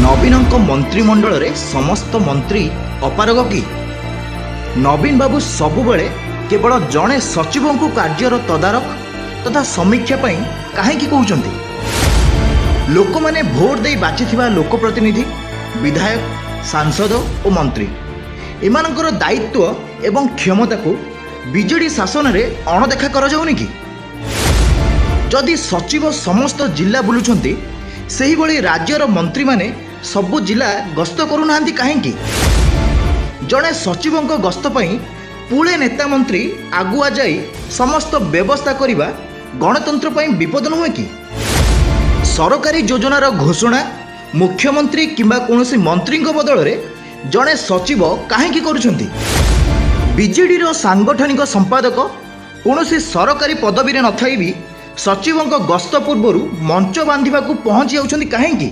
नवीनଙ୍କ मंत्रिमंडल रे समस्त मंत्री अपारग कि? नवीन बाबू सबुबले केवल जड़े सचिव को कार्यर तदारख तथा समीक्षा पाई कहीं कहते लोक मैंने भोट दे बाछिथिबा लोकप्रतिनिधि विधायक सांसद और मंत्री एमानकर दायित्व एवं क्षमता को बीजेडी शासन में अणदेखा कर जाउनी कि? जदि सचिव समस्त जिला बुलुछंती सेही भली राज्यर मंत्री माने सबु जिला गस्त करूना कहीं? जड़े सचिव गस्त पई पुळे नेता मंत्री आगुआ जाई समस्त व्यवस्था करिबा गणतंत्र पई विपद नुहे कि? सरकारी योजनार घोषणा मुख्यमंत्री किंबा कौनसी मंत्री बदल रे जड़े सचिव कहीं करुछंती? बीजेडी सांगठनिक संपादक कौनसी सरकारी पदवी न थाई भी सचिव गस्त पूर्व मंच बांधिबा को पहुंची जाउछंती कहीं?